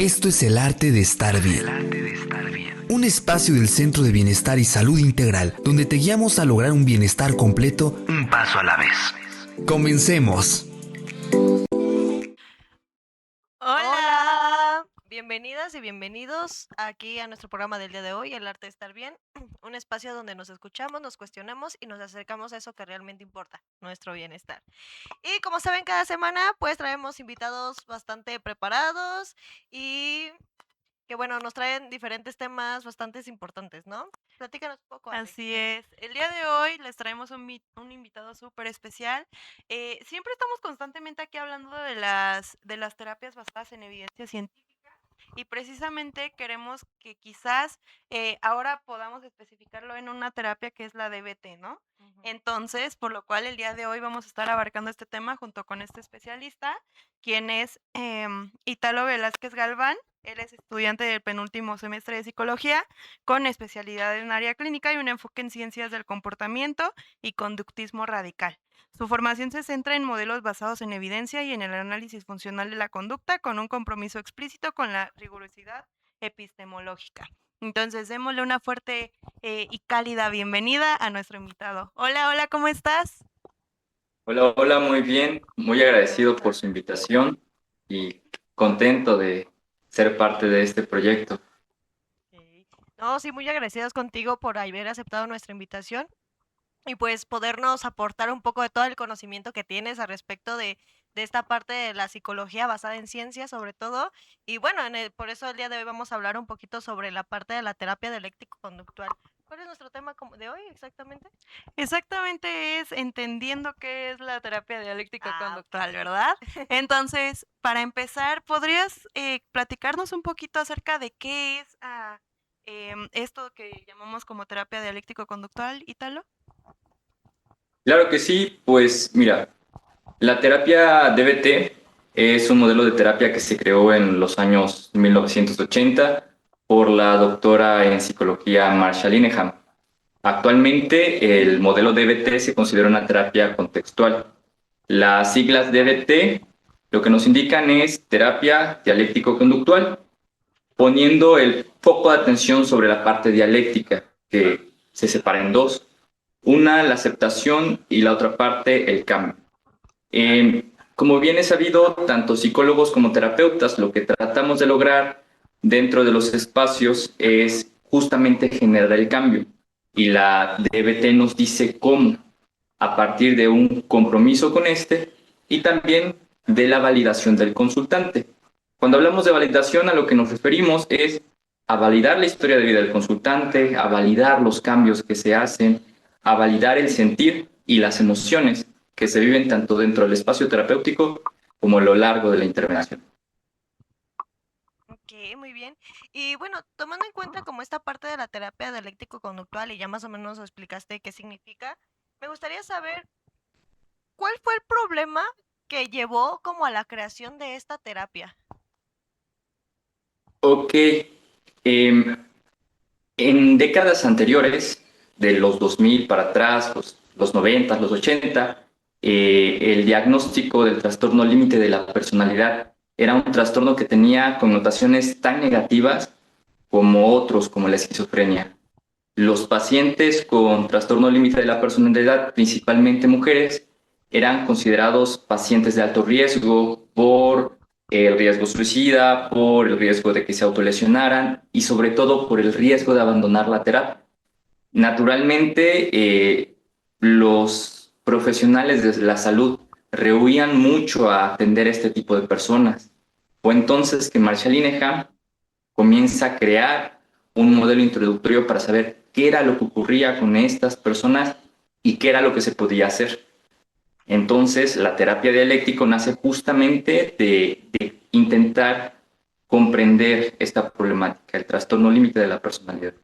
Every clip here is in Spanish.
Esto es El Arte de Estar Bien. Un espacio del Centro de Bienestar y Salud Integral, donde te guiamos a lograr un bienestar completo, un paso a la vez. Comencemos. Hola, bienvenidas y bienvenidos aquí a nuestro programa del día de hoy, El Arte de Estar Bien, un espacio donde nos escuchamos, nos cuestionamos y nos acercamos a eso que realmente importa, nuestro bienestar. Y como saben, cada semana pues traemos invitados bastante preparados y que bueno, nos traen diferentes temas bastante importantes, ¿no? Platícanos un poco, Ale. Así es. El día de hoy les traemos un invitado súper especial. Siempre estamos constantemente aquí hablando de las terapias basadas en evidencia científica y precisamente queremos que quizás ahora podamos especificarlo en una terapia que es la DBT, ¿no? Entonces, por lo cual el día de hoy vamos a estar abarcando este tema junto con este especialista, quien es Italo Velázquez Galván. Él es estudiante del penúltimo semestre de psicología con especialidad en área clínica y un enfoque en ciencias del comportamiento y conductismo radical. Su formación se centra en modelos basados en evidencia y en el análisis funcional de la conducta con un compromiso explícito con la rigurosidad epistemológica. Entonces, démosle una fuerte y cálida bienvenida a nuestro invitado. Hola, hola, ¿cómo estás? Hola, hola, muy bien, muy agradecido por su invitación y contento de ser parte de este proyecto. Ok. No, sí, muy agradecidos contigo por haber aceptado nuestra invitación y pues podernos aportar un poco de todo el conocimiento que tienes al respecto de esta parte de la psicología basada en ciencia sobre todo. Y bueno, por eso el día de hoy vamos a hablar un poquito sobre la parte de la terapia dialéctico-conductual. ¿Cuál es nuestro tema de hoy exactamente? Exactamente, es entendiendo qué es la terapia dialéctico-conductual, Ok. ¿verdad? Entonces, para empezar, ¿podrías platicarnos un poquito acerca de qué es esto que llamamos como terapia dialéctico-conductual, Ítalo? Claro que sí, pues mira, la terapia DBT es un modelo de terapia que se creó en los años 1980 por la doctora en psicología Marsha Linehan. Actualmente el modelo DBT se considera una terapia contextual. Las siglas DBT lo que nos indican es terapia dialéctico-conductual, poniendo el foco de atención sobre la parte dialéctica, que se separa en dos. Una, la aceptación, y la otra parte, el cambio. Como bien es sabido, tanto psicólogos como terapeutas, lo que tratamos de lograr dentro de los espacios es justamente generar el cambio. Y la DBT nos dice cómo, a partir de un compromiso con este y también de la validación del consultante. Cuando hablamos de validación, a lo que nos referimos es a validar la historia de vida del consultante, a validar los cambios que se hacen, a validar el sentir y las emociones que se viven tanto dentro del espacio terapéutico como a lo largo de la intervención. Ok, muy bien. Y bueno, tomando en cuenta como esta parte de la terapia dialéctico-conductual y ya más o menos explicaste qué significa, me gustaría saber cuál fue el problema que llevó como a la creación de esta terapia. Ok, eh, en décadas anteriores, de los 2000 para atrás, los 90, los 80, el diagnóstico del trastorno límite de la personalidad era un trastorno que tenía connotaciones tan negativas como otros, como la esquizofrenia. Los pacientes con trastorno límite de la personalidad, principalmente mujeres, eran considerados pacientes de alto riesgo por el riesgo suicida, por el riesgo de que se autolesionaran y sobre todo por el riesgo de abandonar la terapia. Naturalmente, los profesionales de la salud rehuían mucho a atender a este tipo de personas. Fue entonces que Marshall Linehan comienza a crear un modelo introductorio para saber qué era lo que ocurría con estas personas y qué era lo que se podía hacer. Entonces, la terapia dialéctico nace justamente de intentar comprender esta problemática, el trastorno límite de la personalidad.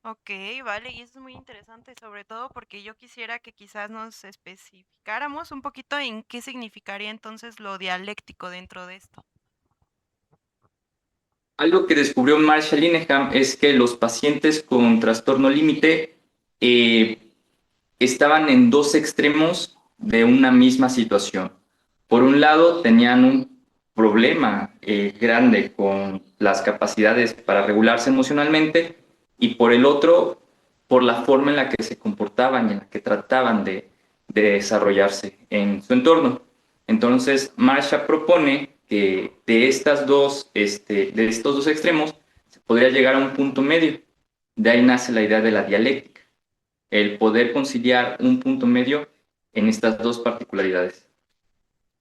Ok, vale, y eso es muy interesante, sobre todo porque yo quisiera que quizás nos especificáramos un poquito en qué significaría entonces lo dialéctico dentro de esto. Algo que descubrió Marshall Linehan es que los pacientes con trastorno límite eh, estaban en dos extremos de una misma situación. Por un lado, tenían un problema grande con las capacidades para regularse emocionalmente y por el otro, por la forma en la que se comportaban y en la que trataban de desarrollarse en su entorno. Entonces, Marsha propone que de de estos dos extremos se podría llegar a un punto medio. De ahí nace la idea de la dialéctica, el poder conciliar un punto medio en estas dos particularidades.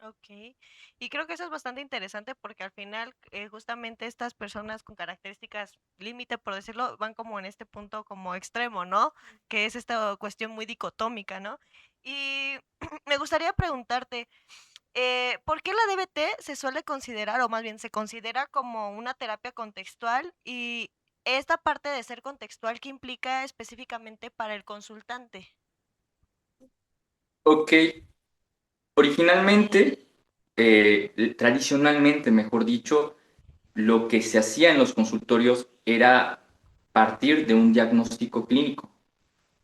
Ok. Y creo que eso es bastante interesante porque al final justamente estas personas con características límite, por decirlo, van como en este punto como extremo, ¿no? Que es esta cuestión muy dicotómica, ¿no? Y me gustaría preguntarte, ¿por qué la DBT se suele considerar, o más bien se considera como una terapia contextual? Y esta parte de ser contextual, ¿qué implica específicamente para el consultante? Ok, originalmente, tradicionalmente, mejor dicho, lo que se hacía en los consultorios era partir de un diagnóstico clínico.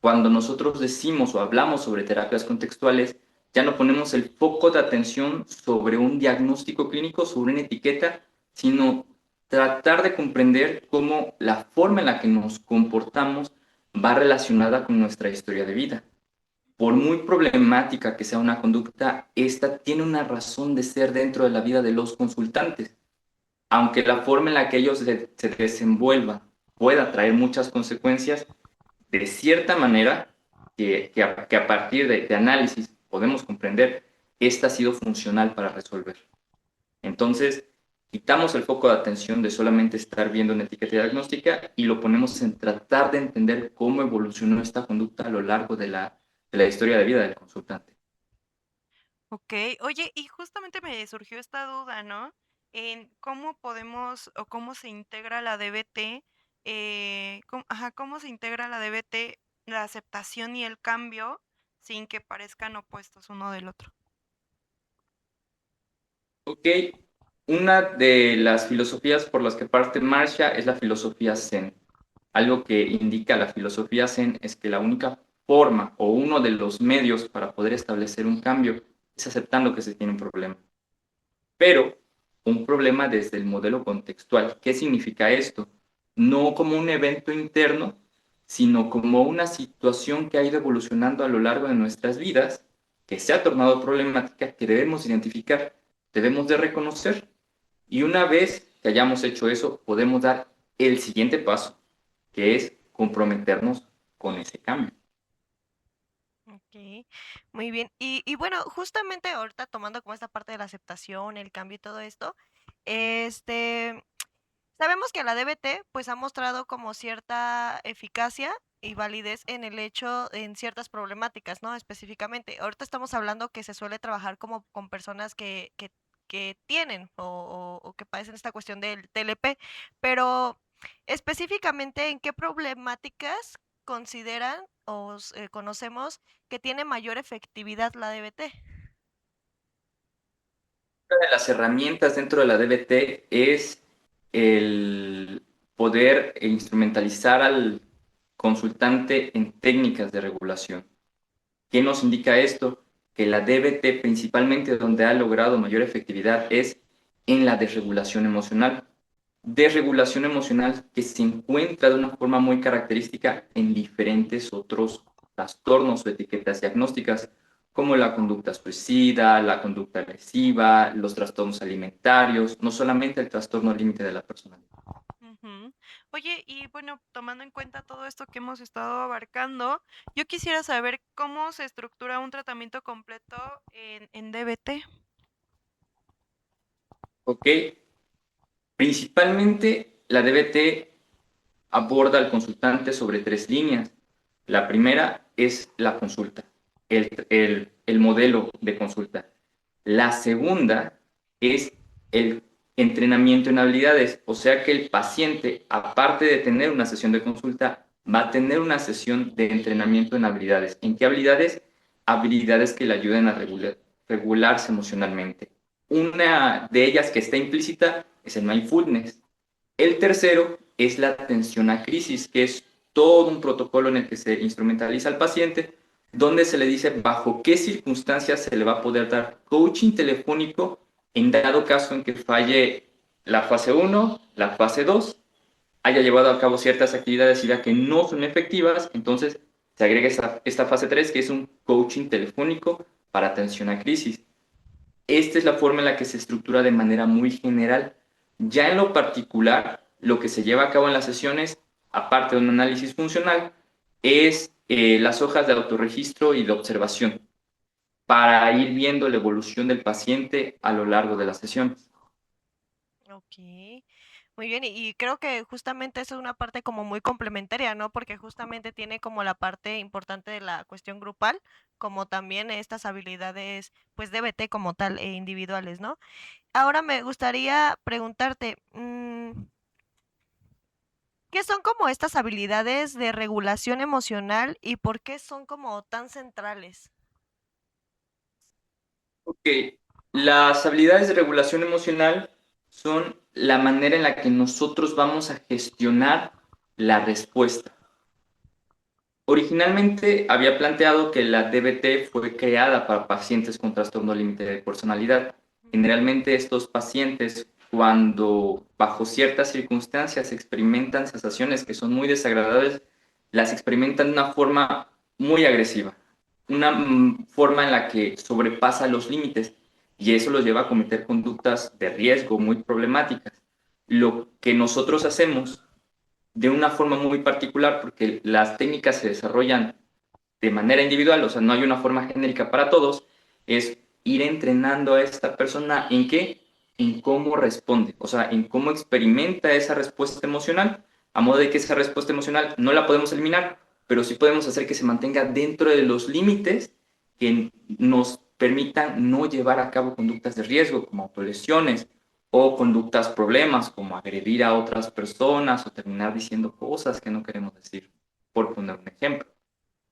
Cuando nosotros decimos o hablamos sobre terapias contextuales, ya no ponemos el foco de atención sobre un diagnóstico clínico, sobre una etiqueta, sino tratar de comprender cómo la forma en la que nos comportamos va relacionada con nuestra historia de vida. Por muy problemática que sea una conducta, esta tiene una razón de ser dentro de la vida de los consultantes. Aunque la forma en la que ellos se desenvuelvan pueda traer muchas consecuencias, de cierta manera, que a partir de análisis podemos comprender, esta ha sido funcional para resolver. Entonces, quitamos el foco de atención de solamente estar viendo una etiqueta diagnóstica y lo ponemos en tratar de entender cómo evolucionó esta conducta a lo largo de la historia de vida del consultante. Ok, oye, y justamente me surgió esta duda, ¿no? En cómo podemos o cómo se integra la DBT, cómo se integra la DBT, la aceptación y el cambio sin que parezcan opuestos uno del otro. Ok, una de las filosofías por las que parte Marsha es la filosofía Zen. Algo que indica la filosofía Zen es que la única forma o uno de los medios para poder establecer un cambio es aceptando que se tiene un problema. Pero un problema desde el modelo contextual. ¿Qué significa esto? No como un evento interno, sino como una situación que ha ido evolucionando a lo largo de nuestras vidas, que se ha tornado problemática, que debemos identificar, debemos de reconocer. Y una vez que hayamos hecho eso, podemos dar el siguiente paso, que es comprometernos con ese cambio. Ok, muy bien. Y bueno, justamente ahorita tomando como esta parte de la aceptación, el cambio y todo esto, este, sabemos que la DBT pues ha mostrado como cierta eficacia y validez en el hecho, en ciertas problemáticas, ¿no? Específicamente. Ahorita estamos hablando que se suele trabajar como con personas que tienen o que padecen esta cuestión del TLP, pero específicamente en qué problemáticas consideran o conocemos que tiene mayor efectividad la DBT. Una de las herramientas dentro de la DBT es el poder instrumentalizar al consultante en técnicas de regulación. ¿Qué nos indica esto? Que la DBT principalmente donde ha logrado mayor efectividad es en la desregulación emocional. Desregulación emocional que se encuentra de una forma muy característica en diferentes otros trastornos o etiquetas diagnósticas, como la conducta suicida, la conducta agresiva, los trastornos alimentarios, no solamente el trastorno límite de la personalidad. Ujú. Oye, y bueno, tomando en cuenta todo esto que hemos estado abarcando, yo quisiera saber cómo se estructura un tratamiento completo en DBT. Ok, principalmente la DBT aborda al consultante sobre tres líneas. La primera es la consulta, el modelo de consulta. La segunda es el entrenamiento en habilidades, o sea que el paciente, aparte de tener una sesión de consulta, va a tener una sesión de entrenamiento en habilidades. ¿En qué habilidades? Habilidades que le ayuden a regularse emocionalmente. Una de ellas que está implícita es el mindfulness. El tercero es la atención a crisis, que es todo un protocolo en el que se instrumentaliza al paciente, donde se le dice bajo qué circunstancias se le va a poder dar coaching telefónico En dado caso en que falle la fase 1, la fase 2, haya llevado a cabo ciertas actividades y vea que no son efectivas, entonces se agrega esta fase 3, que es un coaching telefónico para atención a crisis. Esta es la forma en la que se estructura de manera muy general. Ya en lo particular, lo que se lleva a cabo en las sesiones, aparte de un análisis funcional, es las hojas de autorregistro y de observación para ir viendo la evolución del paciente a lo largo de las sesiones. Ok, muy bien, y creo que justamente eso es una parte como muy complementaria, ¿no? Porque justamente tiene como la parte importante de la cuestión grupal, como también estas habilidades, pues DBT como tal, e individuales, ¿no? Ahora me gustaría preguntarte, ¿qué son como estas habilidades de regulación emocional y por qué son como tan centrales? Ok, las habilidades de regulación emocional son la manera en la que nosotros vamos a gestionar la respuesta. Originalmente había planteado que la DBT fue creada para pacientes con trastorno límite de personalidad. Generalmente estos pacientes, cuando bajo ciertas circunstancias experimentan sensaciones que son muy desagradables, las experimentan de una forma muy agresiva, una forma en la que sobrepasa los límites y eso los lleva a cometer conductas de riesgo muy problemáticas. Lo que nosotros hacemos de una forma muy particular, porque las técnicas se desarrollan de manera individual, o sea, no hay una forma genérica para todos, es ir entrenando a esta persona en qué, en cómo responde, o sea, en cómo experimenta esa respuesta emocional, a modo de que esa respuesta emocional no la podemos eliminar, pero sí podemos hacer que se mantenga dentro de los límites que nos permitan no llevar a cabo conductas de riesgo como autolesiones o conductas problemas como agredir a otras personas o terminar diciendo cosas que no queremos decir, por poner un ejemplo.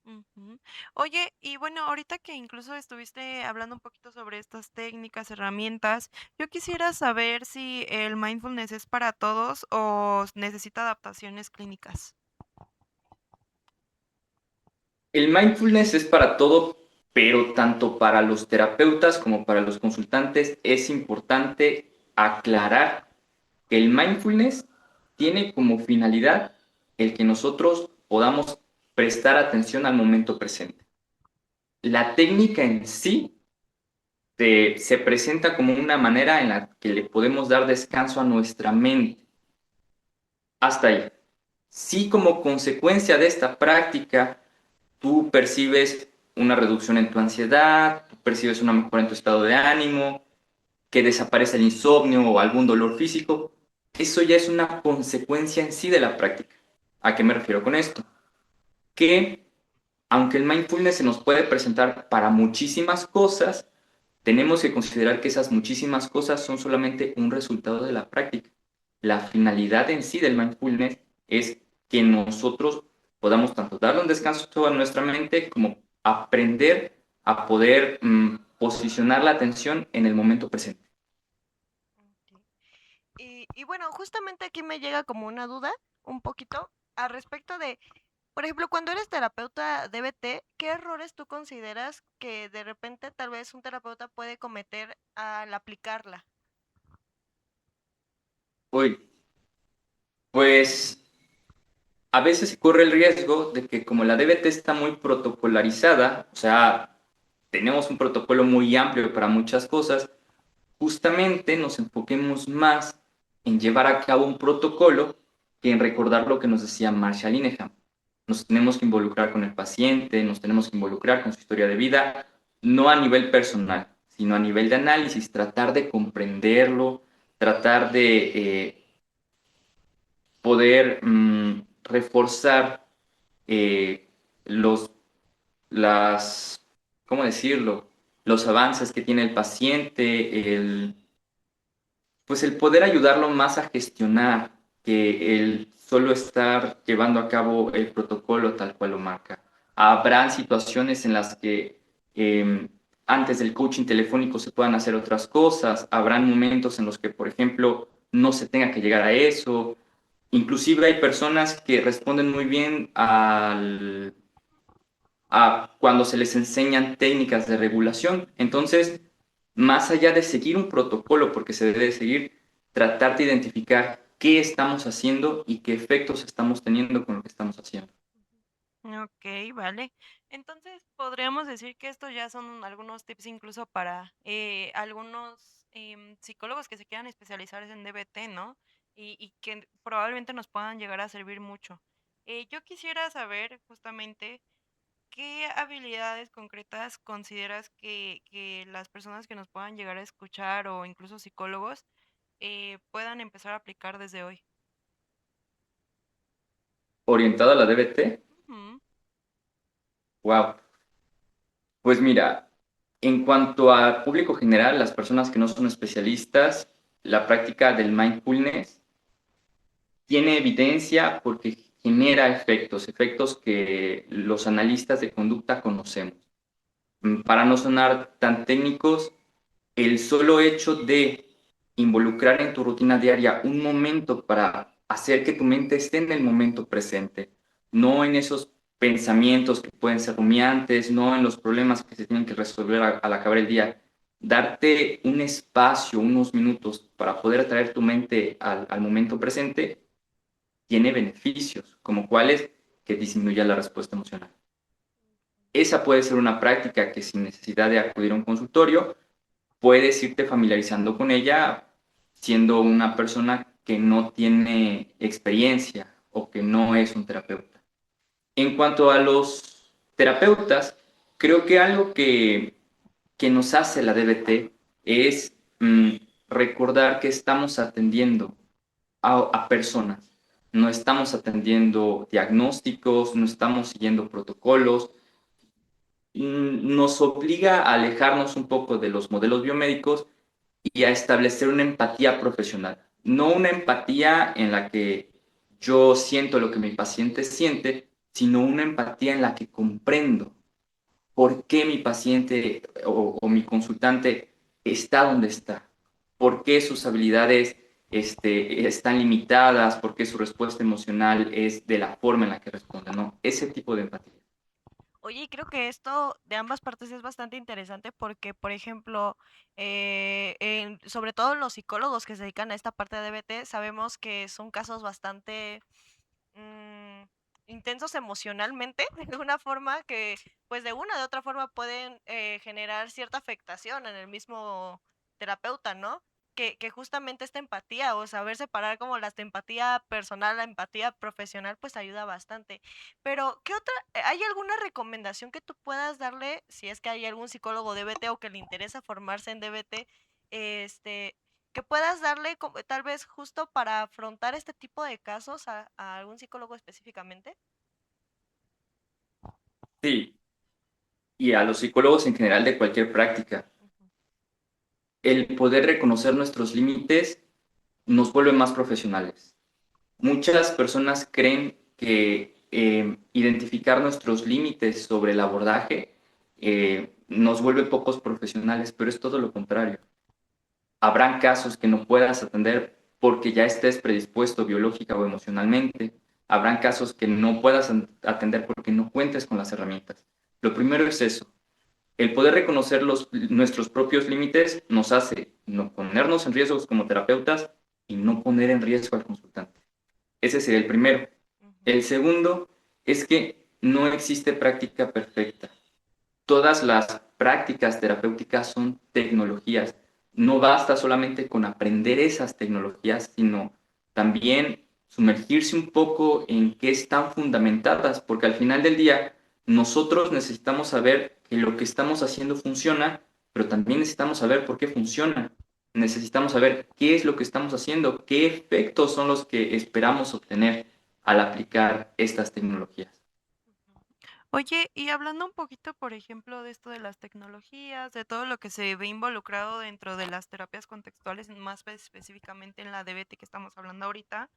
Ujú. Oye, y bueno, ahorita que incluso estuviste hablando un poquito sobre estas técnicas, herramientas, yo quisiera saber si el mindfulness es para todos o necesita adaptaciones clínicas. El mindfulness es para todo, pero tanto para los terapeutas como para los consultantes es importante aclarar que el mindfulness tiene como finalidad el que nosotros podamos prestar atención al momento presente. La técnica en sí se presenta como una manera en la que le podemos dar descanso a nuestra mente. Hasta ahí. Si como consecuencia de esta práctica tú percibes una reducción en tu ansiedad, tú percibes una mejora en tu estado de ánimo, que desaparece el insomnio o algún dolor físico, eso ya es una consecuencia en sí de la práctica. ¿A qué me refiero con esto? Que aunque el mindfulness se nos puede presentar para muchísimas cosas, tenemos que considerar que esas muchísimas cosas son solamente un resultado de la práctica. La finalidad en sí del mindfulness es que nosotros podamos tanto darle un descanso a nuestra mente como aprender a poder posicionar la atención en el momento presente. Ok. Y bueno, justamente aquí me llega como una duda, un poquito, al respecto de, por ejemplo, cuando eres terapeuta DBT, ¿qué errores tú consideras que de repente tal vez un terapeuta puede cometer al aplicarla? Uy, pues a veces se corre el riesgo de que como la DBT está muy protocolarizada, o sea, tenemos un protocolo muy amplio para muchas cosas, justamente nos enfoquemos más en llevar a cabo un protocolo que en recordar lo que nos decía Marsha Linehan. Nos tenemos que involucrar con el paciente, nos tenemos que involucrar con su historia de vida, no a nivel personal, sino a nivel de análisis, tratar de comprenderlo, tratar de poder reforzar eh, los, las, ¿cómo decirlo? Los avances que tiene el paciente, pues el poder ayudarlo más a gestionar que el solo estar llevando a cabo el protocolo tal cual lo marca. Habrán situaciones en las que antes del coaching telefónico se puedan hacer otras cosas, habrán momentos en los que, por ejemplo, no se tenga que llegar a eso. Inclusive hay personas que responden muy bien a cuando se les enseñan técnicas de regulación. Entonces, más allá de seguir un protocolo, porque se debe seguir, tratar de identificar qué estamos haciendo y qué efectos estamos teniendo con lo que estamos haciendo. Ok, vale. Entonces, podríamos decir que estos ya son algunos tips incluso para algunos psicólogos que se quieran especializar en DBT, ¿no? Y que probablemente nos puedan llegar a servir mucho. Yo quisiera saber justamente qué habilidades concretas consideras que las personas que nos puedan llegar a escuchar o incluso psicólogos puedan empezar a aplicar desde hoy. ¿Orientado a la DBT? Ujú. Wow. Pues mira, en cuanto al público general, las personas que no son especialistas, la práctica del mindfulness tiene evidencia porque genera efectos, efectos que los analistas de conducta conocemos. Para no sonar tan técnicos, el solo hecho de involucrar en tu rutina diaria un momento para hacer que tu mente esté en el momento presente, no en esos pensamientos que pueden ser rumiantes, no en los problemas que se tienen que resolver al acabar el día, darte un espacio, unos minutos para poder traer tu mente al momento presente, tiene beneficios, como cuáles que disminuya la respuesta emocional. Esa puede ser una práctica que sin necesidad de acudir a un consultorio, puedes irte familiarizando con ella siendo una persona que no tiene experiencia o que no es un terapeuta. En cuanto a los terapeutas, creo que algo que nos hace la DBT es recordar que estamos atendiendo a personas, no estamos atendiendo diagnósticos, no estamos siguiendo protocolos, nos obliga a alejarnos un poco de los modelos biomédicos y a establecer una empatía profesional. No una empatía en la que yo siento lo que mi paciente siente, sino una empatía en la que comprendo por qué mi paciente o mi consultante está donde está, por qué sus habilidades están limitadas, por qué su respuesta emocional es de la forma en la que responde, ¿no? Ese tipo de empatía. Oye, y creo que esto de ambas partes es bastante interesante porque, por ejemplo, sobre todo los psicólogos que se dedican a esta parte de DBT, sabemos que son casos bastante mm, intensos emocionalmente, de una forma que, pues de una de otra forma pueden generar cierta afectación en el mismo terapeuta, ¿no? Que justamente esta empatía o saber separar como la empatía personal, la empatía profesional, pues ayuda bastante. Pero, ¿qué otra? ¿Hay alguna recomendación que tú puedas darle si es que hay algún psicólogo DBT o que le interesa formarse en DBT, este, que puedas darle tal vez justo para afrontar este tipo de casos a algún psicólogo específicamente? Sí, y a los psicólogos en general de cualquier práctica. Ujú. El poder reconocer nuestros límites nos vuelve más profesionales. Muchas personas creen que identificar nuestros límites sobre el abordaje nos vuelve pocos profesionales, pero es todo lo contrario. Habrán casos que no puedas atender porque ya estés predispuesto biológica o emocionalmente. Habrán casos que no puedas atender porque no cuentes con las herramientas. Lo primero es eso. El poder reconocer nuestros propios límites nos hace no ponernos en riesgos como terapeutas y no poner en riesgo al consultante. Ese sería el primero. Ujú. El segundo es que no existe práctica perfecta. Todas las prácticas terapéuticas son tecnologías. No basta solamente con aprender esas tecnologías, sino también sumergirse un poco en qué están fundamentadas, porque al final del día nosotros necesitamos saber que lo que estamos haciendo funciona, pero también necesitamos saber por qué funciona. Necesitamos saber qué es lo que estamos haciendo, qué efectos son los que esperamos obtener al aplicar estas tecnologías. Oye, y hablando un poquito, por ejemplo, de esto de las tecnologías, de todo lo que se ve involucrado dentro de las terapias contextuales, más específicamente en la DBT que estamos hablando ahorita,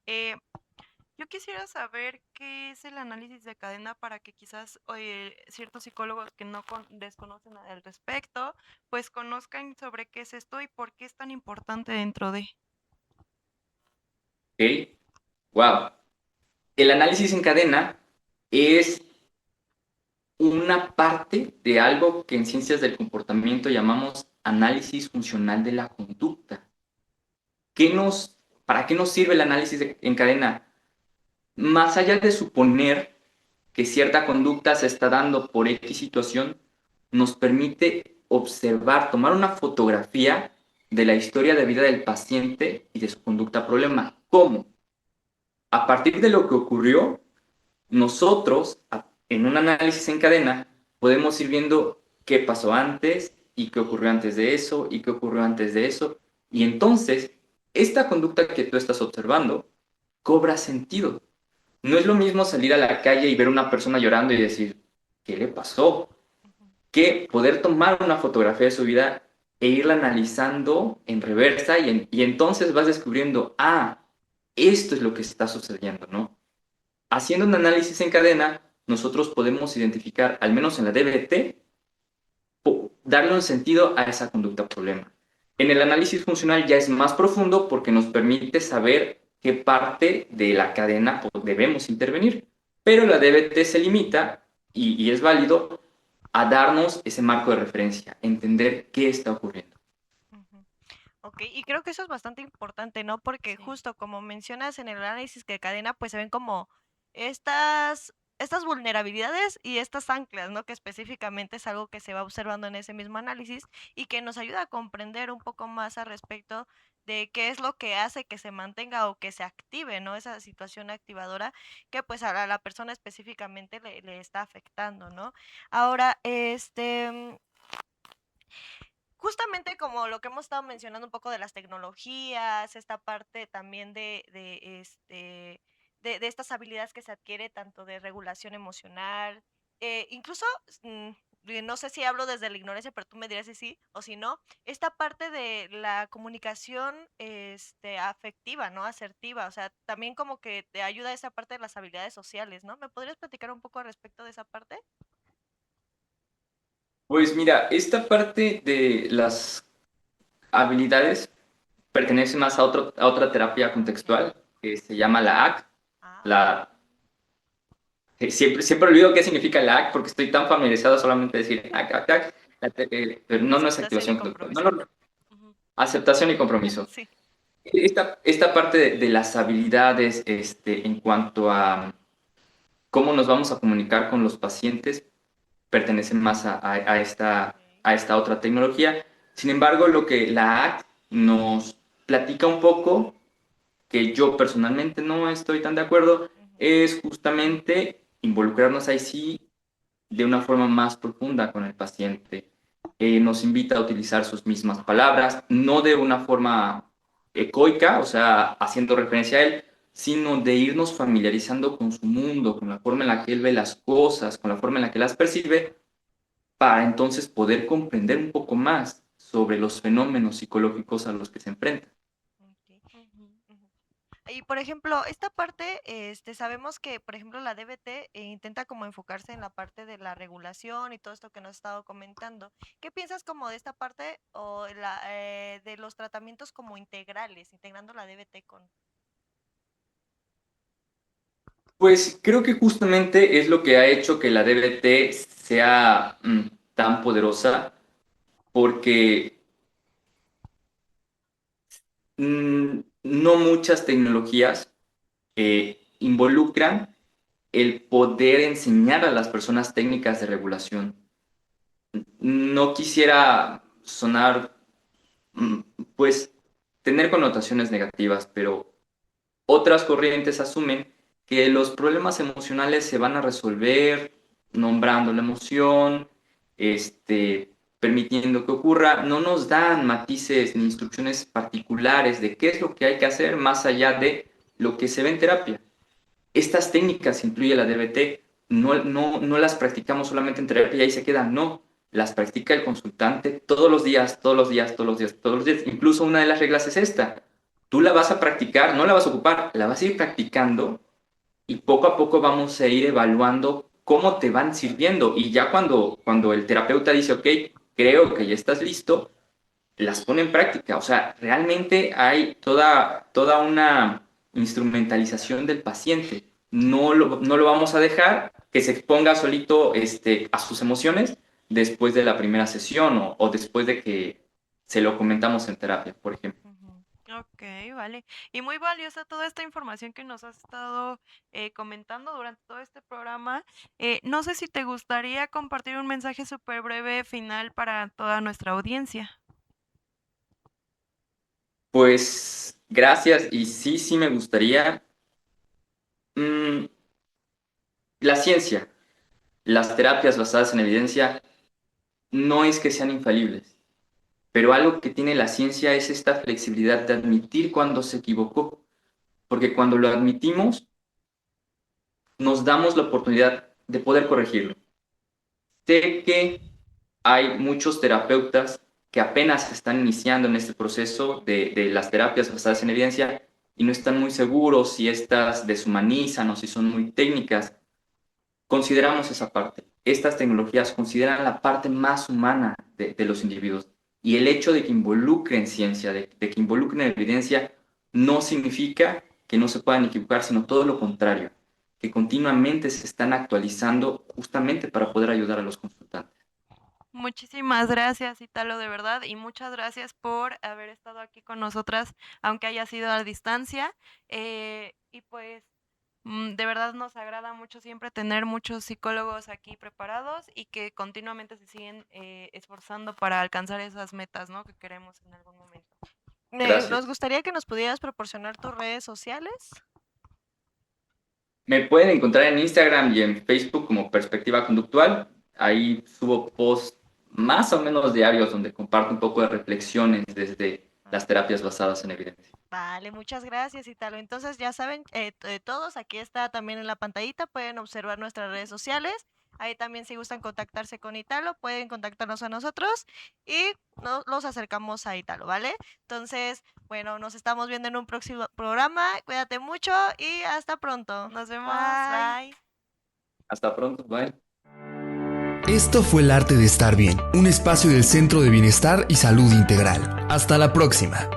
eh, yo quisiera saber qué es el análisis de cadena para que quizás ciertos psicólogos que no desconocen al respecto, pues conozcan sobre qué es esto y por qué es tan importante dentro de. ¿Ok? Wow. El análisis en cadena es una parte de algo que en ciencias del comportamiento llamamos análisis funcional de la conducta. ¿Para qué nos sirve el análisis en cadena? Más allá de suponer que cierta conducta se está dando por X situación, nos permite observar, tomar una fotografía de la historia de vida del paciente y de su conducta problema. ¿Cómo? A partir de lo que ocurrió, nosotros, en un análisis en cadena, podemos ir viendo qué pasó antes y qué ocurrió antes de eso y qué ocurrió antes de eso. Y entonces, esta conducta que tú estás observando cobra sentido. No es lo mismo salir a la calle y ver a una persona llorando y decir, ¿qué le pasó? Que poder tomar una fotografía de su vida e irla analizando en reversa y entonces vas descubriendo, esto es lo que está sucediendo, ¿no? Haciendo un análisis en cadena, nosotros podemos identificar, al menos en la DBT, darle un sentido a esa conducta problema. En el análisis funcional ya es más profundo porque nos permite saber qué parte de la cadena debemos intervenir, pero la DBT se limita, y es válido, a darnos ese marco de referencia, entender qué está ocurriendo. Ok, y creo que eso es bastante importante, ¿no? Porque Sí. justo como mencionas en el análisis de cadena, pues se ven como estas vulnerabilidades y estas anclas, ¿no? Que específicamente es algo que se va observando en ese mismo análisis y que nos ayuda a comprender un poco más al respecto de qué es lo que hace que se mantenga o que se active, ¿no? Esa situación activadora que pues a la persona específicamente le está afectando, ¿no? Ahora, justamente como lo que hemos estado mencionando un poco de las tecnologías, esta parte también de estas habilidades que se adquiere tanto de regulación emocional, incluso, no sé si hablo desde la ignorancia, pero tú me dirás si sí o si no, esta parte de la comunicación afectiva, ¿no? Asertiva, o sea, también como que te ayuda esa parte de las habilidades sociales, ¿no? ¿Me podrías platicar un poco al respecto de esa parte? Pues mira, esta parte de las habilidades pertenece más a otra terapia Ok. contextual que se llama la ACT. Ah, ok. La, siempre olvido qué significa la ACT porque estoy tan familiarizado solamente decir ACT, ACT, ACT, pero no es Aceptación y activación conductual. No, compromiso. no, Ujú. aceptación y compromiso. Sí. Esta parte de las habilidades en cuanto a cómo nos vamos a comunicar con los pacientes pertenecen más Ok. a esta otra tecnología. Sin embargo, lo que la ACT nos platica un poco, que yo personalmente no estoy tan de acuerdo, Ujú. es justamente involucrarnos ahí sí de una forma más profunda con el paciente. Nos invita a utilizar sus mismas palabras, no de una forma ecoica, o sea, haciendo referencia a él, sino de irnos familiarizando con su mundo, con la forma en la que él ve las cosas, con la forma en la que las percibe, para entonces poder comprender un poco más sobre los fenómenos psicológicos a los que se enfrenta. Ok. Ujú. Y por ejemplo, esta parte, sabemos que, por ejemplo, la DBT intenta como enfocarse en la parte de la regulación y todo esto que nos has estado comentando. ¿Qué piensas como de esta parte o de los tratamientos como integrales, integrando la DBT con... Pues creo que justamente es lo que ha hecho que la DBT sea tan poderosa, porque no muchas tecnologías involucran el poder enseñar a las personas técnicas de regulación. No quisiera sonar, mm, pues, tener connotaciones negativas, pero otras corrientes asumen que los problemas emocionales se van a resolver nombrando la emoción, permitiendo que ocurra. No nos dan matices ni instrucciones particulares de qué es lo que hay que hacer más allá de lo que se ve en terapia. Estas técnicas, incluye la DBT, no las practicamos solamente en terapia y ahí se quedan, no. Las practica el consultante todos los días, todos los días, todos los días, todos los días. Incluso una de las reglas es esta. Tú la vas a practicar, no la vas a ocupar, la vas a ir practicando y poco a poco vamos a ir evaluando cómo te van sirviendo. Y ya cuando el terapeuta dice, ok, creo que ya estás listo, las pone en práctica. O sea, realmente hay toda una instrumentalización del paciente. No lo vamos a dejar que se exponga solito a sus emociones después de la primera sesión o después de que se lo comentamos en terapia, por ejemplo. Ujú. Ok, vale. Y muy valiosa toda esta información que nos has estado comentando durante todo este programa. No sé si te gustaría compartir un mensaje súper breve final para toda nuestra audiencia. Pues gracias y sí me gustaría. mm, la ciencia, las terapias basadas en evidencia, no es que sean infalibles, pero algo que tiene la ciencia es esta flexibilidad de admitir cuando se equivocó, porque cuando lo admitimos, nos damos la oportunidad de poder corregirlo. Sé que hay muchos terapeutas que apenas están iniciando en este proceso de las terapias basadas en evidencia y no están muy seguros si estas deshumanizan o si son muy técnicas. Consideramos esa parte. Estas tecnologías consideran la parte más humana de los individuos. Y el hecho de que involucren ciencia, de que involucren evidencia, no significa que no se puedan equivocar, sino todo lo contrario, que continuamente se están actualizando justamente para poder ayudar a los consultantes. Muchísimas gracias, Italo, de verdad, y muchas gracias por haber estado aquí con nosotras, aunque haya sido a distancia. Y pues de verdad nos agrada mucho siempre tener muchos psicólogos aquí preparados y que continuamente se siguen esforzando para alcanzar esas metas, ¿no? Que queremos en algún momento. Nos Gracias. gustaría que nos pudieras proporcionar tus redes sociales. Me pueden encontrar en Instagram y en Facebook como Perspectiva Conductual. Ahí subo posts más o menos diarios donde comparto un poco de reflexiones desde las terapias basadas en evidencia. Vale, muchas gracias, Italo. Entonces, ya saben, todos, aquí está también en la pantallita, pueden observar nuestras redes sociales. Ahí también, si gustan contactarse con Italo, pueden contactarnos a nosotros y los acercamos a Italo, ¿vale? Entonces, bueno, nos estamos viendo en un próximo programa. Cuídate mucho y hasta pronto. Nos vemos, Bye. bye. Hasta pronto, bye. Esto fue El Arte de Estar Bien, un espacio del Centro de Bienestar y Salud Integral. Hasta la próxima.